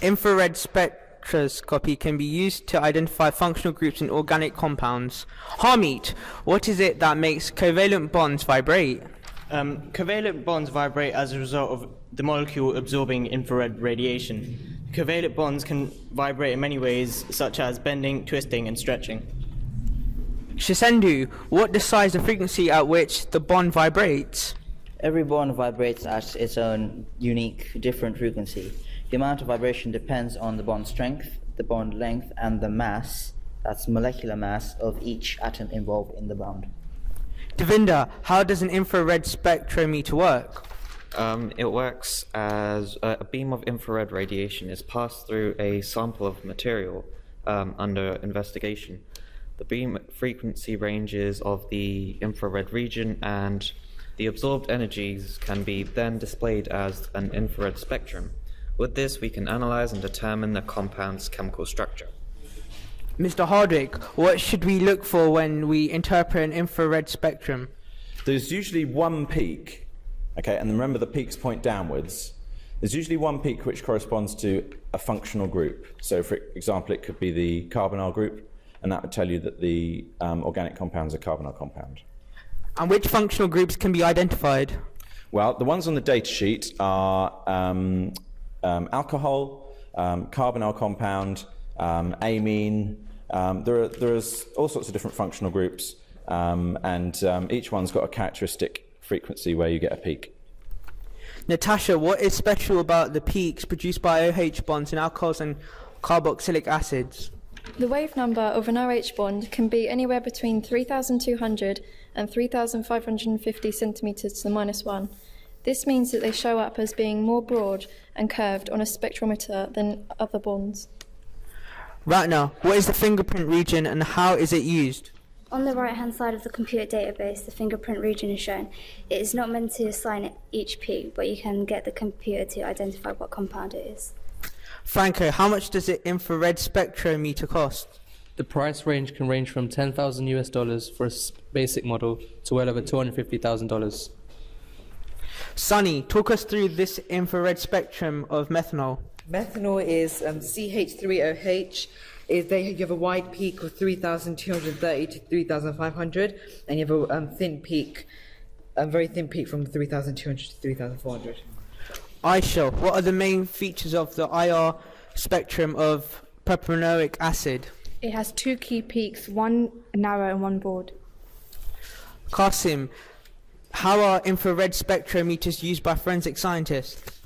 Infra-red spectroscopy can be used to identify functional groups in organic compounds. Harmeet, what is it that makes covalent bonds vibrate? Covalent bonds vibrate as a result of the molecule absorbing infrared radiation. Covalent bonds can vibrate in many ways, such as bending, twisting, and stretching. Shisendu, what decides the frequency at which the bond vibrates? Every bond vibrates at its own unique, different frequency. The amount of vibration depends on the bond strength, the bond length, and the mass, that's molecular mass, of each atom involved in the bond. Devinder, how does an infrared spectrometer work? It works as a beam of infrared radiation is passed through a sample of material under investigation. The beam frequency ranges of the infrared region, and the absorbed energies can be then displayed as an infrared spectrum. With this, we can analyze and determine the compound's chemical structure. Mr. Hardwick, what should we look for when we interpret an infrared spectrum? There's usually one peak, okay, and remember the peaks point downwards. There's usually one peak which corresponds to a functional group. So, for example, it could be the carbonyl group, and that would tell you that the organic compound is a carbonyl compound. And which functional groups can be identified? Well, the ones on the data sheet are alcohol, carbonyl compound, amine. There is all sorts of different functional groups, and each one's got a characteristic frequency where you get a peak. Natasha, what is special about the peaks produced by OH bonds in alcohols and carboxylic acids? The wave number of an OH bond can be anywhere between 3,200 and 3,550 centimeters to the -1. This means that they show up as being more broad and curved on a spectrometer than other bonds. Ratna, what is the fingerprint region and how is it used? On the right-hand side of the computer database, the fingerprint region is shown. It is not meant to assign each peak, but you can get the computer to identify what compound it is. Franco, how much does the infrared spectrometer cost? The price range can range from $10,000 for a basic model to well over $250,000. Sunny, talk us through this infrared spectrum of methanol. Methanol is CH3OH. You have a wide peak of 3,230 to 3,500, and you have a thin peak, a very thin peak from 3,200 to 3,400. Aisha, what are the main features of the IR spectrum of propanoic acid? It has two key peaks, one narrow and one broad. Qasim, how are infrared spectrometers used by forensic scientists?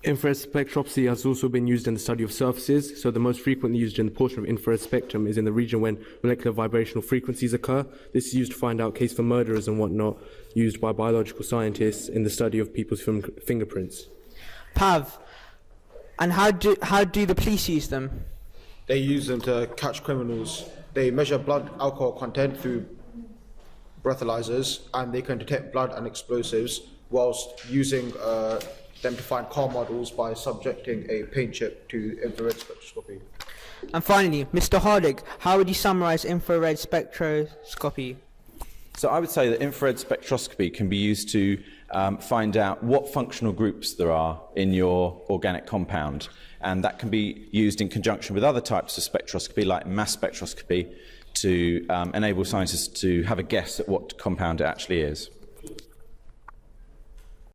Infrared spectroscopy has also been used in the study of surfaces, so the most frequently used in the portion of infrared spectrum is in the region when molecular vibrational frequencies occur. This is used to find out cases for murderers and whatnot, used by biological scientists in the study of people's fingerprints. Pav, and how do the police use them? They use them to catch criminals. They measure blood alcohol content through breathalyzers, and they can detect blood and explosives whilst using them to find car models by subjecting a paint chip to infrared spectroscopy. And finally, Mr. Hardig, how would you summarize infrared spectroscopy? So I would say that infrared spectroscopy can be used to find out what functional groups there are in your organic compound, and that can be used in conjunction with other types of spectroscopy like mass spectroscopy to enable scientists to have a guess at what compound it actually is.